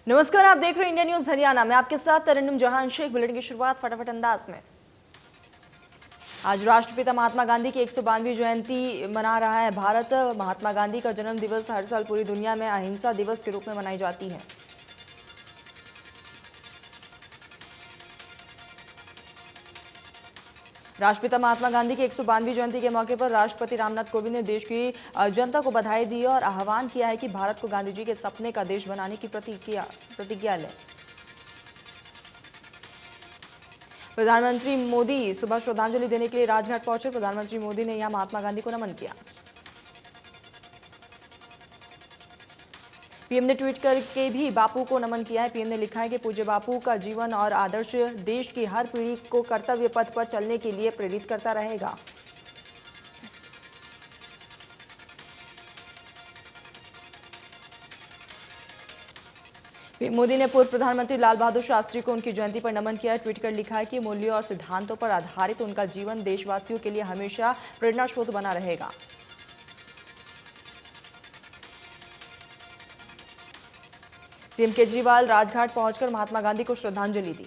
नमस्कार, आप देख रहे हैं इंडिया न्यूज हरियाणा में। आपके साथ तरन्नुम जहां शेख। बुलेटिन की शुरुआत फटाफट अंदाज में। आज राष्ट्रपिता महात्मा गांधी की 192वीं जयंती मना रहा है भारत। महात्मा गांधी का जन्म दिवस हर साल पूरी दुनिया में अहिंसा दिवस के रूप में मनाई जाती है। राष्ट्रपिता महात्मा गांधी की 192वीं जयंती के मौके पर राष्ट्रपति रामनाथ कोविंद ने देश की जनता को बधाई दी और आह्वान किया है कि भारत को गांधी जी के सपने का देश बनाने की प्रतिज्ञा लें। प्रधानमंत्री मोदी सुबह श्रद्धांजलि देने के लिए राजघाट पहुंचे। प्रधानमंत्री मोदी ने यहां महात्मा गांधी को नमन किया। पीएम ने ट्वीट करके भी बापू को नमन किया है। पीएम ने लिखा है कि पूज्य बापू का जीवन और आदर्श देश की हर पीढ़ी को कर्तव्य पथ पर चलने के लिए प्रेरित करता रहेगा। पीएम मोदी ने पूर्व प्रधानमंत्री लाल बहादुर शास्त्री को उनकी जयंती पर नमन किया। ट्वीट कर लिखा है कि मूल्यों और सिद्धांतों पर आधारित उनका जीवन देशवासियों के लिए हमेशा प्रेरणा स्रोत बना रहेगा। सीएम केजरीवाल राजघाट पहुंचकर महात्मा गांधी को श्रद्धांजलि दी।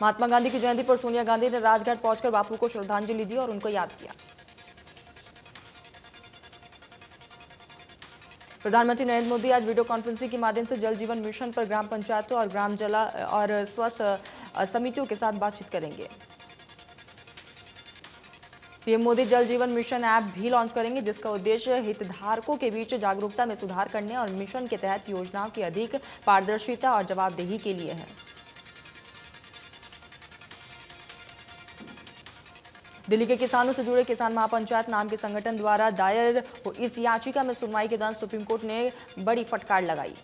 महात्मा गांधी की जयंती पर सोनिया गांधी ने राजघाट पहुंचकर बापू को श्रद्धांजलि दी और उनको याद किया। प्रधानमंत्री नरेंद्र मोदी आज वीडियो कॉन्फ्रेंसिंग के माध्यम से जल जीवन मिशन पर ग्राम पंचायतों और ग्राम जला और स्वास्थ्य समितियों के साथ बातचीत करेंगे। पीएम मोदी जल जीवन मिशन ऐप भी लॉन्च करेंगे, जिसका उद्देश्य हितधारकों के बीच जागरूकता में सुधार करने और मिशन के तहत योजनाओं की अधिक पारदर्शिता और जवाबदेही के लिए है। दिल्ली के किसानों से जुड़े किसान महापंचायत नाम के संगठन द्वारा दायर इस याचिका में सुनवाई के दौरान सुप्रीम कोर्ट ने बड़ी फटकार लगाई।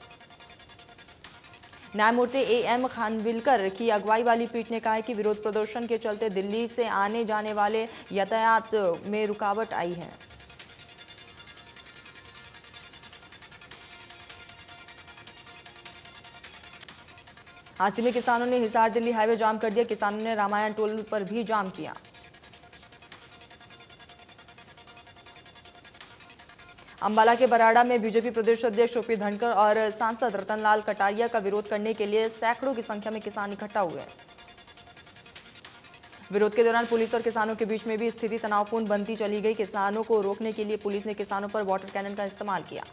न्यायमूर्ति एएम खानविलकर की अगुवाई वाली पीठ ने कहा है कि विरोध प्रदर्शन के चलते दिल्ली से आने जाने वाले यातायात में रुकावट आई है। हांसी में किसानों ने हिसार दिल्ली हाईवे जाम कर दिया। किसानों ने रामायण टोल पर भी जाम किया। अंबाला के बराड़ा में बीजेपी प्रदेश अध्यक्ष ओपी धनखड़ और सांसद रतनलाल कटारिया का विरोध करने के लिए सैकड़ों की संख्या में किसान इकट्ठा हुए। विरोध के दौरान पुलिस और किसानों के बीच में भी स्थिति तनावपूर्ण बनती चली गई। किसानों को रोकने के लिए पुलिस ने किसानों पर वाटर कैनन का इस्तेमाल किया।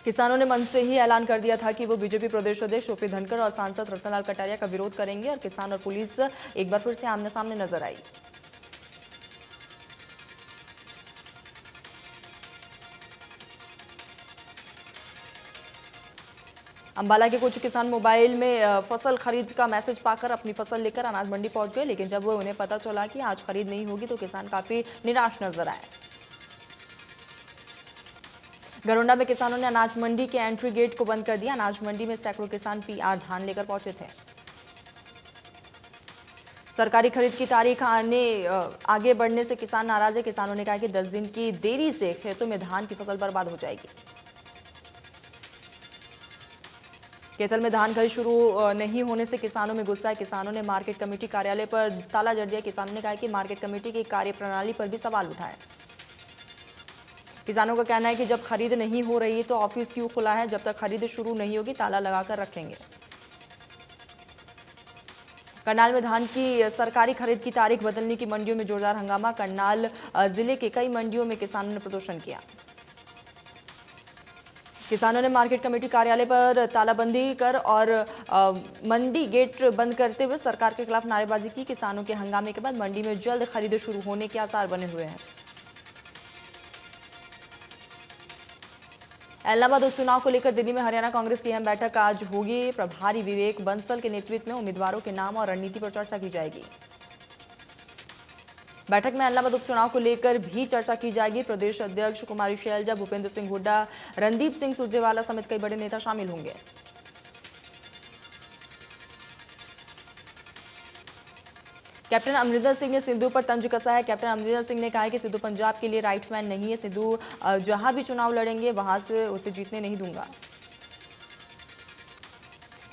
किसानों ने मंच से ही ऐलान कर दिया था कि वो बीजेपी प्रदेश अध्यक्ष ओपी धनखड़ और सांसद रतनलाल कटारिया का विरोध करेंगे और किसान और पुलिस एक बार फिर से आमने सामने नजर आई। अंबाला के कुछ किसान मोबाइल में फसल खरीद का मैसेज पाकर अपनी फसल लेकर अनाज मंडी पहुंच गए, लेकिन जब उन्हें पता चला कि आज खरीद नहीं होगी तो किसान काफी निराश नजर आए। गरोंडा में किसानों ने अनाज मंडी के एंट्री गेट को बंद कर दिया। अनाज मंडी में सैकड़ों किसान पीआर धान लेकर पहुंचे थे। सरकारी खरीद की तारीख आगे बढ़ने से किसान नाराज है। किसानों ने कहा कि 10 दिन की देरी से खेतों में धान की फसल बर्बाद हो जाएगी। कैथल में धान खरीद शुरू नहीं होने से किसानों में गुस्सा है। किसानों ने मार्केट कमेटी कार्यालय पर ताला जड़ दिया। किसानों ने कहा कि मार्केट कमेटी की कार्यप्रणाली पर भी सवाल उठाए। किसानों का कहना है कि जब खरीद नहीं हो रही तो ऑफिस क्यों खुला है, जब तक खरीद शुरू नहीं होगी ताला लगाकर रखेंगे। करनाल में धान की सरकारी खरीद की तारीख बदलने की मंडियों में जोरदार हंगामा। करनाल जिले के कई मंडियों में किसानों ने प्रदर्शन किया। किसानों ने मार्केट कमेटी कार्यालय पर तालाबंदी कर और मंडी गेट बंद करते हुए सरकार के खिलाफ नारेबाजी की। किसानों के हंगामे के बाद मंडी में जल्द खरीद शुरू होने के आसार बने हुए हैं। इलाहाबाद उपचुनाव को लेकर दिल्ली में हरियाणा कांग्रेस की अहम बैठक आज होगी। प्रभारी विवेक बंसल के नेतृत्व में उम्मीदवारों के नाम और रणनीति पर चर्चा की जाएगी। बैठक में इलाहाबाद उपचुनाव को लेकर भी चर्चा की जाएगी। प्रदेश अध्यक्ष कुमारी शैलजा, भूपेंद्र सिंह हुड्डा, रणदीप सिंह सुरजेवाला समेत कई बड़े नेता शामिल होंगे। कैप्टन अमरिंदर सिंह ने सिद्धू पर तंज कसा है। कैप्टन अमरिंदर सिंह ने कहा है कि सिद्धू पंजाब के लिए राइट मैन नहीं है। सिद्धू जहां भी चुनाव लड़ेंगे वहां से उसे जीतने नहीं दूंगा।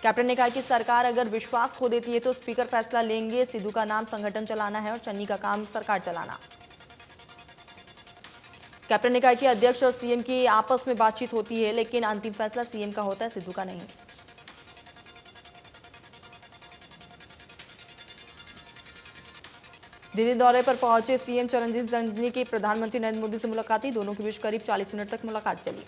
कैप्टन ने कहा कि सरकार अगर विश्वास खो देती है तो स्पीकर फैसला लेंगे। सिद्धू का नाम संगठन चलाना है और चन्नी का काम सरकार चलाना। कैप्टन ने कहा कि अध्यक्ष और सीएम की आपस में बातचीत होती है, लेकिन अंतिम फैसला सीएम का होता है, सिद्धू का नहीं। दिल्ली दौरे पर पहुंचे सीएम चरणजीत चन्नी की प्रधानमंत्री नरेंद्र मोदी से मुलाकात हुई। दोनों के बीच करीब 40 मिनट तक मुलाकात चली।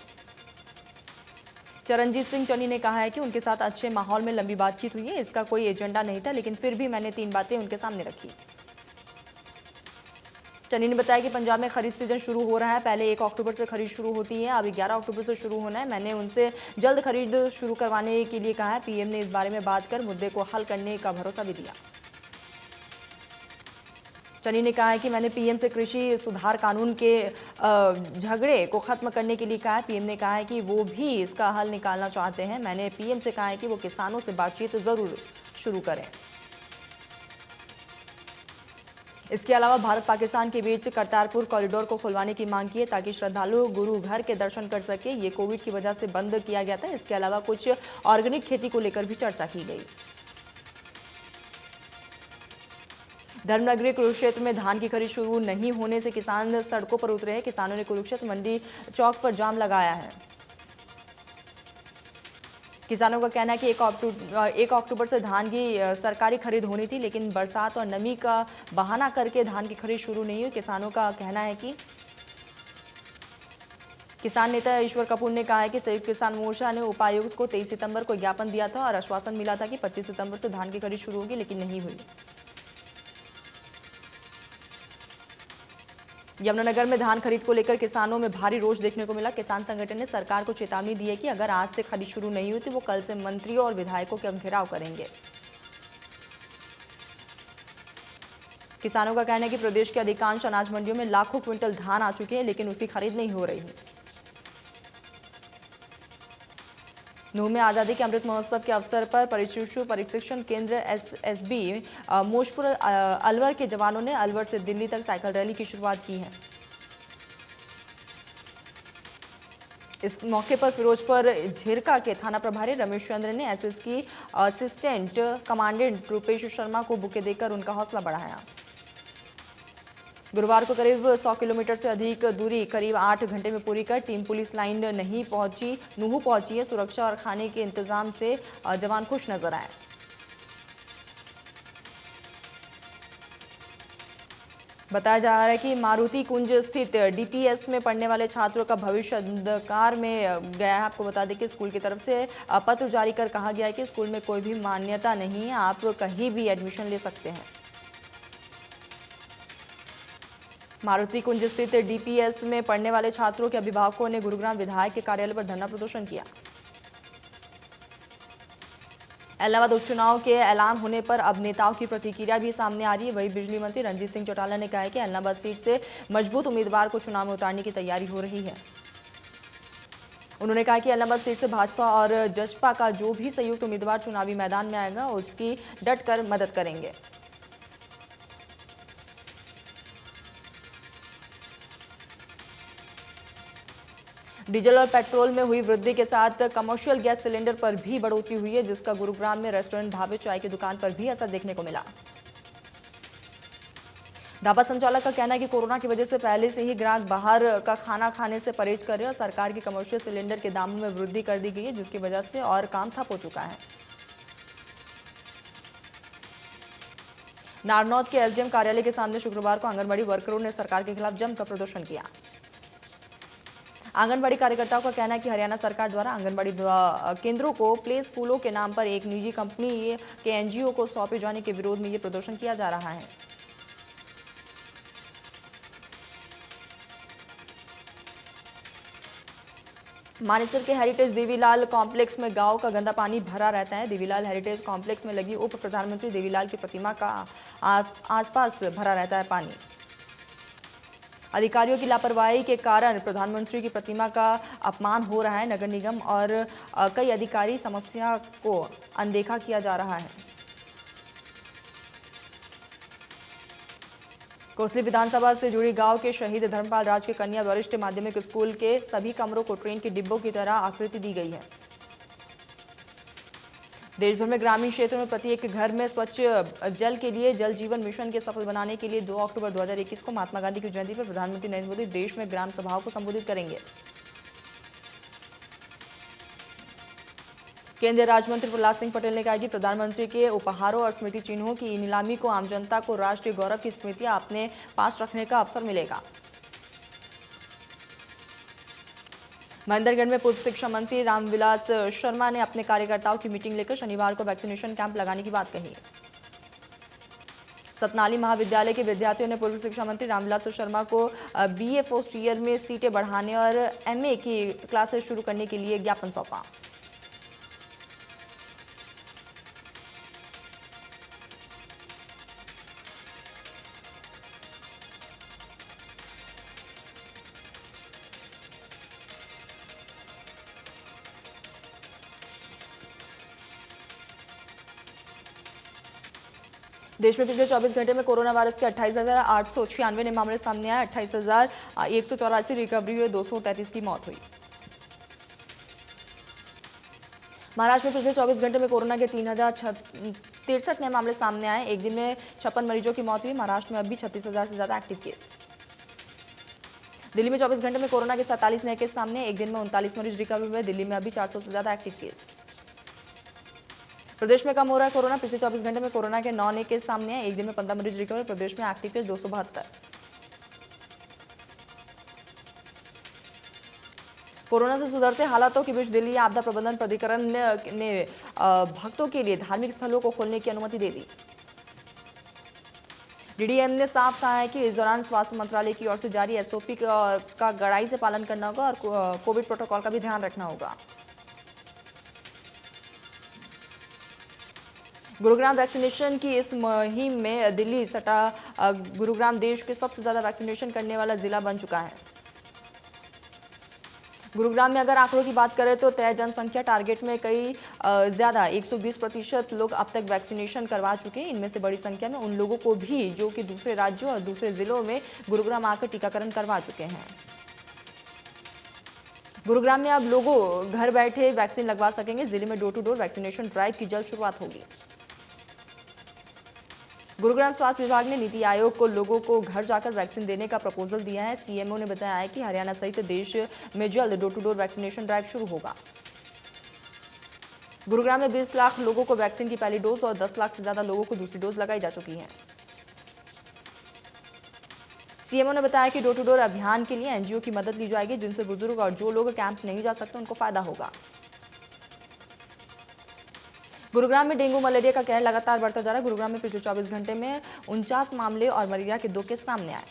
चरणजीत सिंह चन्नी ने कहा है कि उनके साथ अच्छे माहौल में लंबी बातचीत हुई है। इसका कोई एजेंडा नहीं था, लेकिन फिर भी मैंने 3 बातें उनके सामने रखी। चन्नी ने बताया कि पंजाब में खरीद सीजन शुरू हो रहा है। पहले 1 अक्टूबर से खरीद शुरू होती है, अभी 11 अक्टूबर से शुरू होना है। मैंने उनसे जल्द खरीद शुरू करवाने के लिए कहा है। पीएम ने इस बारे में बात कर मुद्दे को हल करने का भरोसा भी दिया। चन्नी ने कहा है कि मैंने पीएम से कृषि सुधार कानून के झगड़े को खत्म करने के लिए कहा है। पीएम ने कहा है कि वो भी इसका हल निकालना चाहते हैं। मैंने पीएम से कहा है कि वो किसानों से बातचीत जरूर शुरू करें। इसके अलावा भारत पाकिस्तान के बीच करतारपुर कॉरिडोर को खुलवाने की मांग की है, ताकि श्रद्धालु गुरु घर के दर्शन कर सके। ये कोविड की वजह से बंद किया गया था। इसके अलावा कुछ ऑर्गेनिक खेती को लेकर भी चर्चा की गई। धर्मनगरी कुरुक्षेत्र में धान की खरीद शुरू नहीं होने से किसान सड़कों पर उतरे हैं। किसानों ने कुरुक्षेत्र मंडी चौक पर जाम लगाया है। किसानों का कहना है कि 1 अक्टूबर से धान की सरकारी खरीद होनी थी, लेकिन बरसात और नमी का बहाना करके धान की खरीद शुरू नहीं हुई। किसानों का कहना है कि किसान नेता ईश्वर कपूर ने कहा है कि संयुक्त किसान मोर्चा ने उपायुक्त को 23 सितंबर को ज्ञापन दिया था और आश्वासन मिला था कि 25 सितंबर से धान की खरीद शुरू होगी, लेकिन नहीं हुई। यमुनानगर में धान खरीद को लेकर किसानों में भारी रोष देखने को मिला। किसान संगठन ने सरकार को चेतावनी दी है कि अगर आज से खरीद शुरू नहीं हुई तो वो कल से मंत्रियों और विधायकों के घेराव करेंगे। किसानों का कहना है कि प्रदेश के अधिकांश अनाज मंडियों में लाखों क्विंटल धान आ चुके हैं, लेकिन उसकी खरीद नहीं हो रही है। नूह में आज़ादी के अमृत महोत्सव के अवसर पर परिशिशु प्रशिक्षण केंद्र एसएसबी मोशपुर अलवर के जवानों ने अलवर से दिल्ली तक साइकिल रैली की शुरुआत की है। इस मौके पर फिरोजपुर झिरका के थाना प्रभारी रमेश चंद्र ने एसएस की असिस्टेंट कमांडेंट रूपेश शर्मा को बुके देकर उनका हौसला बढ़ाया। गुरुवार को करीब 100 किलोमीटर से अधिक दूरी करीब 8 घंटे में पूरी कर टीम पुलिस लाइन नहीं पहुंची, नूह पहुंची है। सुरक्षा और खाने के इंतजाम से जवान खुश नजर आए। बताया जा रहा है कि मारुति कुंज स्थित डीपीएस में पढ़ने वाले छात्रों का भविष्य अंधकार में गया है। आपको बता दें कि स्कूल की तरफ से पत्र जारी कर कहा गया है कि स्कूल में कोई भी मान्यता नहीं है, आप कहीं भी एडमिशन ले सकते हैं। मारुति कुंज स्थित डीपीएस में पढ़ने वाले छात्रों के अभिभावकों ने गुरुग्राम विधायक के कार्यालय पर धरना प्रदर्शन किया। इलाहाबाद उपचुनाव के ऐलान होने पर अब नेताओं की प्रतिक्रिया भी सामने आ रही है। वही बिजली मंत्री रणजीत सिंह चौटाला ने कहा है कि इलाहाबाद सीट से मजबूत उम्मीदवार को चुनाव में उतारने की तैयारी हो रही है। उन्होंने कहा कि इलाहाबाद सीट से भाजपा और जसपा का जो भी संयुक्त उम्मीदवार चुनावी मैदान में आएगा उसकी डटकर मदद करेंगे। डीजल और पेट्रोल में हुई वृद्धि के साथ कमर्शियल गैस सिलेंडर पर भी बढ़ोतरी हुई है, जिसका गुरुग्राम में रेस्टोरेंट, ढाबे, चाय की दुकान पर भी असर देखने को मिला। ढाबा संचालक का कहना है कि कोरोना की वजह से पहले से ही ग्राहक बाहर का खाना खाने से परहेज कर रहे हैं और सरकार की कमर्शियल सिलेंडर के दामों में वृद्धि कर दी गई है, जिसकी वजह से और काम ठप हो चुका है। नारनौद के एसडीएम कार्यालय के सामने शुक्रवार को आंगनबाड़ी वर्करों ने सरकार के खिलाफ जमकर प्रदर्शन किया। आंगनबाड़ी कार्यकर्ताओं का कहना है कि हरियाणा सरकार द्वारा आंगनबाड़ी केंद्रों को प्ले स्कूलों के नाम पर एक निजी कंपनी के एनजीओ को सौंपे जाने के विरोध में ये प्रदर्शन किया जा रहा है। मानेसर के हेरिटेज देवीलाल कॉम्प्लेक्स में गांव का गंदा पानी भरा रहता है। देवीलाल हेरिटेज कॉम्प्लेक्स में लगी उप प्रधानमंत्री देवीलाल की प्रतिमा का आसपास भरा रहता है पानी। अधिकारियों की लापरवाही के कारण प्रधानमंत्री की प्रतिमा का अपमान हो रहा है। नगर निगम और कई अधिकारी समस्या को अनदेखा किया जा रहा है। कोसली विधानसभा से जुड़ी गांव के शहीद धर्मपाल राज के कन्या वरिष्ठ माध्यमिक स्कूल के सभी कमरों को ट्रेन के डिब्बों की तरह आकृति दी गई है। देश भर में ग्रामीण क्षेत्रों में प्रत्येक घर में स्वच्छ जल के लिए जल जीवन मिशन के सफल बनाने के लिए 2 अक्टूबर 2021 को महात्मा गांधी की जयंती पर प्रधानमंत्री नरेंद्र मोदी देश में ग्राम सभाओं को संबोधित करेंगे। केंद्रीय राज्य मंत्री प्रहलाद सिंह पटेल ने कहा कि प्रधानमंत्री के उपहारों और स्मृति चिन्हों की नीलामी को आम जनता को राष्ट्रीय गौरव की स्मृतियां अपने पास रखने का अवसर मिलेगा। महेंद्रगढ़ में पूर्व शिक्षा मंत्री रामविलास शर्मा ने अपने कार्यकर्ताओं की मीटिंग लेकर शनिवार को वैक्सीनेशन कैंप लगाने की बात कही। सतनाली महाविद्यालय के विद्यार्थियों ने पूर्व शिक्षा मंत्री रामविलास शर्मा को बीए फर्स्ट ईयर में सीटें बढ़ाने और एमए की क्लासेस शुरू करने के लिए ज्ञापन सौंपा। देश में पिछले 24 घंटे में कोरोना वायरस के 28,896 नए मामले सामने आए। 28,184 रिकवरी हुए, 233 की मौत हुई। महाराष्ट्र में पिछले 24 घंटे में कोरोना के 3,063 नए मामले सामने आए। एक दिन में 56 मरीजों की मौत हुई। महाराष्ट्र में अभी 36,000 से ज्यादा एक्टिव केस। दिल्ली में 24 घंटे में कोरोना के 47 नए केस सामने। एक दिन में 39 मरीज रिकवर हुए। दिल्ली में अभी 400 से ज्यादा एक्टिव केस। प्रदेश में कम हो रहा है कोरोना। पिछले 24 घंटे में कोरोना के 9 नए केस सामने आए। एक दिन में 15 मरीज रिकवर। प्रदेश में एक्टिव केस 272। कोरोना से सुधरते हालातों के बीच दिल्ली आपदा प्रबंधन प्राधिकरण ने भक्तों के लिए धार्मिक स्थलों को खोलने की अनुमति दे दी। डीडीएम ने साफ कहा है कि इस दौरान स्वास्थ्य मंत्रालय की ओर से जारी एसओपी का कड़ाई से पालन करना होगा और कोविड प्रोटोकॉल का भी ध्यान रखना होगा। गुरुग्राम वैक्सीनेशन की इस मुहिम में दिल्ली सटा गुरुग्राम देश के सबसे ज्यादा वैक्सीनेशन करने वाला जिला बन चुका है। गुरुग्राम में अगर आंकड़ों की बात करें तो तय जनसंख्या टारगेट में कई ज्यादा 120% लोग अब तक वैक्सीनेशन करवा चुके हैं। इनमें से बड़ी संख्या में उन लोगों को भी जो कि दूसरे राज्यों और दूसरे जिलों में गुरुग्राम आकर टीकाकरण करवा चुके हैं। गुरुग्राम में अब लोगों घर बैठे वैक्सीन लगवा सकेंगे। जिले में door to door vaccination drive की जल्द शुरुआत होगी। गुरुग्राम स्वास्थ्य विभाग ने नीति आयोग को लोगों को घर जाकर वैक्सीन देने का प्रपोजल दिया है। सीएमओ ने बताया है कि हरियाणा सहित देश में जल्द door to door vaccination drive शुरू होगा। गुरुग्राम में 20 लाख लोगों को वैक्सीन की पहली डोज और 10 लाख से ज्यादा लोगों को दूसरी डोज लगाई जा चुकी है। सीएमओ ने बताया कि डोर टू डोर अभियान के लिए एनजीओ की मदद ली जाएगी, जिनसे बुजुर्ग और जो लोग कैंप नहीं जा सकते उनको फायदा होगा। गुरुग्राम में डेंगू मलेरिया का कहर लगातार बढ़ता जा रहा है। गुरुग्राम में पिछले 24 घंटे में 49 मामले और मलेरिया के 2 केस सामने आए।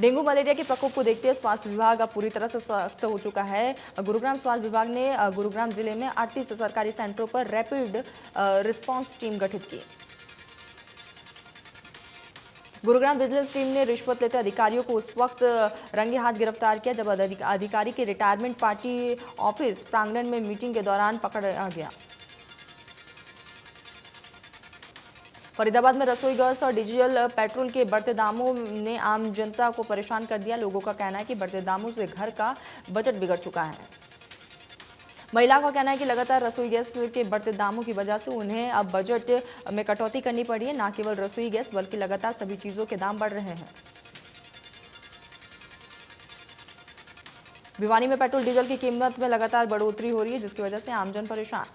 डेंगू मलेरिया के प्रकोप को देखते हुए स्वास्थ्य विभाग अब पूरी तरह से सख्त हो चुका है। गुरुग्राम स्वास्थ्य विभाग ने गुरुग्राम जिले में 38 सरकारी सेंटरों पर रैपिड रिस्पांस टीम गठित की। गुरुग्राम विजिलेंस टीम ने रिश्वत लेते अधिकारियों को उस वक्त रंगे हाथ गिरफ्तार किया जब अधिकारी के रिटायरमेंट पार्टी ऑफिस प्रांगण में मीटिंग के दौरान पकड़ा गया। फरीदाबाद में रसोई गैस और डीजल पेट्रोल के बढ़ते दामों ने आम जनता को परेशान कर दिया। लोगों का कहना है कि बढ़ते दामों से घर का बजट बिगड़ चुका है। महिलाओं का कहना है कि लगातार रसोई गैस के बढ़ते दामों की वजह से उन्हें अब बजट में कटौती करनी पड़ी है। न केवल रसोई गैस बल्कि लगातार सभी चीजों के दाम बढ़ रहे हैं। भिवानी में पेट्रोल डीजल की कीमत में लगातार बढ़ोतरी हो रही है, जिसकी वजह से आमजन परेशान।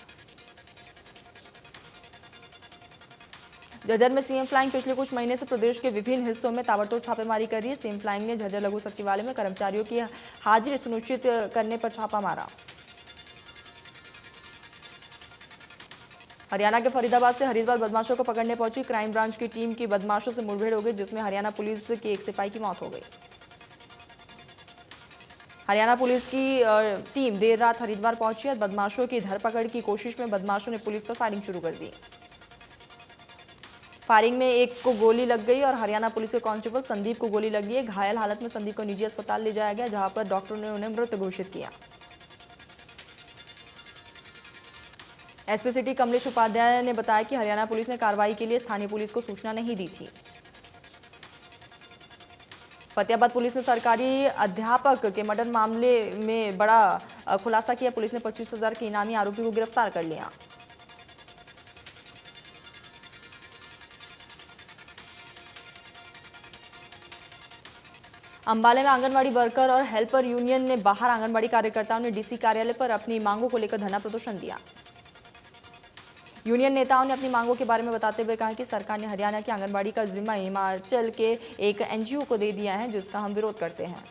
झज्जर में सीएम फ्लाइंग पिछले कुछ महीने से प्रदेश के विभिन्न हिस्सों में ताबड़तोड़ छापेमारी कर रही है। सीएम फ्लाइंग ने झज्जर लघु सचिवालय में कर्मचारियों की हाजिरी सुनिश्चित करने पर छापा मारा। हरियाणा के फरीदाबाद से हरिद्वार बदमाशों को पकड़ने पहुंची क्राइम ब्रांच की टीम की बदमाशों से मुठभेड़ हो गई, जिसमें हरियाणा पुलिस के एक सिपाही की मौत हो गई। हरियाणा पुलिस की टीम देर रात हरिद्वार पहुंची और बदमाशों की धरपकड़ की कोशिश में बदमाशों ने पुलिस पर फायरिंग शुरू कर दी। फायरिंग में एक को गोली लग गई और हरियाणा पुलिस के कांस्टेबल संदीप को गोली लगी है। घायल हालत में संदीप को निजी अस्पताल ले जाया गया, जहां पर डॉक्टरों ने उन्हें मृत घोषित किया। एसपी सिटी कमलेश उपाध्याय ने बताया कि हरियाणा पुलिस ने कार्रवाई के लिए स्थानीय पुलिस को सूचना नहीं दी थी। फतेहाबाद पुलिस ने सरकारी अध्यापक के मर्डर मामले में बड़ा खुलासा किया। पुलिस ने 25,000 के इनामी आरोपी को गिरफ्तार कर लिया। अंबाला में आंगनबाड़ी वर्कर और हेल्पर यूनियन ने बाहर आंगनबाड़ी कार्यकर्ताओं ने डीसी कार्यालय पर अपनी मांगों को लेकर धरना प्रदर्शन दिया। यूनियन नेताओं ने अपनी मांगों के बारे में बताते हुए कहा कि सरकार ने हरियाणा की आंगनबाड़ी का जिम्मा हिमाचल के एक एनजीओ को दे दिया है, जिसका हम विरोध करते हैं।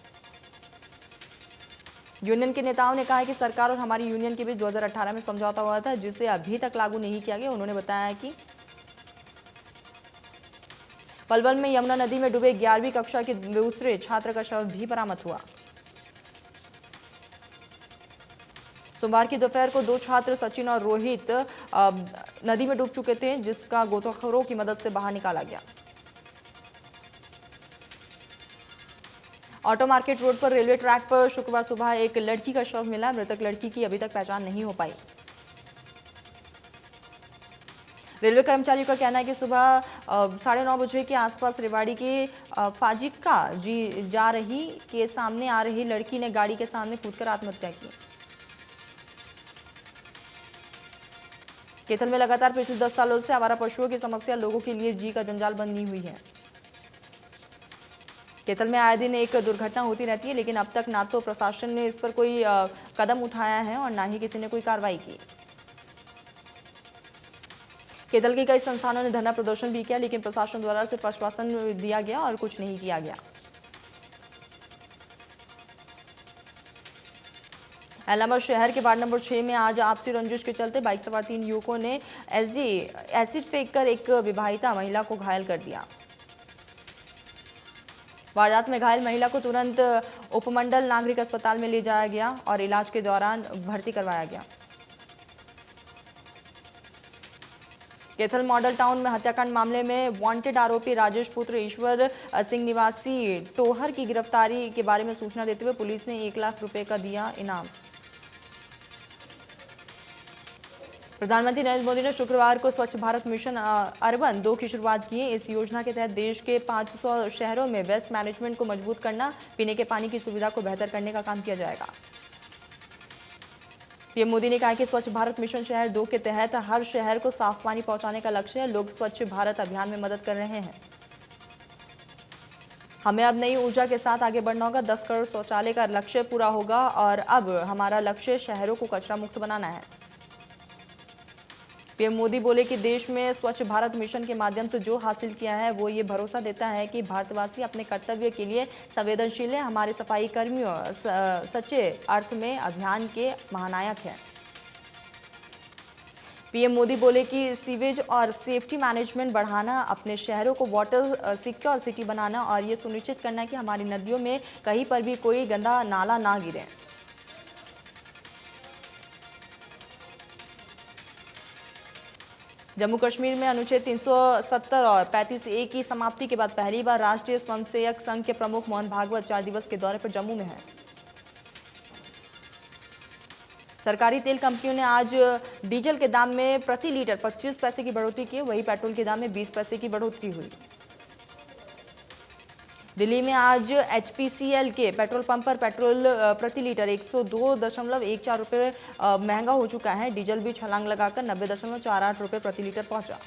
यूनियन के नेताओं ने कहा कि सरकार और हमारी यूनियन के बीच 2018 में समझौता हुआ था, जिसे अभी तक लागू नहीं किया गया। उन्होंने बताया कि पलवल में यमुना नदी में डूबे 11वीं कक्षा के दूसरे छात्र का शव भी बरामद हुआ। सोमवार की दोपहर को 2 छात्र सचिन और रोहित नदी में डूब चुके थे, जिसका गोताखोरों की मदद से बाहर निकाला गया। ऑटो मार्केट रोड पर रेलवे ट्रैक पर शुक्रवार सुबह एक लड़की का शव मिला। मृतक लड़की की अभी तक पहचान नहीं हो पाई। रेलवे कर्मचारियों का कहना है कि सुबह 9:30 बजे के आसपास रेवाड़ी के फाजिका जी जा रही के सामने आ रही लड़की ने गाड़ी के सामने कूदकर आत्महत्या की। कैथल में लगातार पिछले 10 सालों से आवारा पशुओं की समस्या लोगों के लिए जी का जंजाल बनी हुई है। कैथल में आए दिन एक दुर्घटना होती रहती है, लेकिन अब तक ना तो प्रशासन ने इस पर कोई कदम उठाया है और ना ही किसी ने कोई कार्रवाई की। कैथल के कई संस्थानों ने धरना प्रदर्शन भी किया, लेकिन प्रशासन द्वारा सिर्फ आश्वासन दिया गया और कुछ नहीं किया गया। एलामर शहर के वार्ड नंबर 6 में आज आपसी रंजिश के चलते बाइक सवार 3 युवकों ने एसिड फेंककर एक विवाहिता महिला को घायल कर दिया। वारदात में घायल महिला को तुरंत उपमंडल नागरिक अस्पताल में ले जाया गया और इलाज के दौरान भर्ती करवाया गया। कैथल मॉडल टाउन में हत्याकांड मामले में वांटेड आरोपी राजेश पुत्र ईश्वर सिंह निवासी टोहर की गिरफ्तारी के बारे में सूचना देते हुए पुलिस ने 1 लाख रुपए का दिया इनाम। प्रधानमंत्री नरेंद्र मोदी ने शुक्रवार को स्वच्छ भारत मिशन अर्बन 2 की शुरुआत की है। इस योजना के तहत देश के 500 शहरों में वेस्ट मैनेजमेंट को मजबूत करना, पीने के पानी की सुविधा को बेहतर करने का काम किया जाएगा। पीएम मोदी ने कहा कि स्वच्छ भारत मिशन शहर 2 के तहत हर शहर को साफ पानी पहुंचाने का लक्ष्य है। लोग स्वच्छ भारत अभियान में मदद कर रहे हैं। हमें अब नई ऊर्जा के साथ आगे बढ़ना होगा। 10 करोड़ शौचालय का लक्ष्य पूरा होगा और अब हमारा लक्ष्य शहरों को कचरा मुक्त बनाना है। पीएम मोदी बोले कि देश में स्वच्छ भारत मिशन के माध्यम से जो हासिल किया है वो ये भरोसा देता है कि भारतवासी अपने कर्तव्य के लिए संवेदनशील है। हमारे सफाई कर्मियों सच्चे अर्थ में अभियान के महानायक हैं। पीएम मोदी बोले कि सीवेज और सेफ्टी मैनेजमेंट बढ़ाना, अपने शहरों को वाटर सिक्योर सिटी बनाना और ये सुनिश्चित करना कि हमारी नदियों में कहीं पर भी कोई गंदा नाला ना गिरे। जम्मू कश्मीर में अनुच्छेद 370 और 35A की समाप्ति के बाद पहली बार राष्ट्रीय स्वयंसेवक संघ के प्रमुख मोहन भागवत 4 दिवस के दौरे पर जम्मू में हैं। सरकारी तेल कंपनियों ने आज डीजल के दाम में प्रति लीटर 25 पैसे की बढ़ोतरी की। वहीं पेट्रोल के दाम में 20 पैसे की बढ़ोतरी हुई। दिल्ली में आज HPCL के पेट्रोल पंप पर पेट्रोल प्रति लीटर 102.14 रुपये महंगा हो चुका है। डीजल भी छलांग लगाकर 90.48 रुपये प्रति लीटर पहुंचा।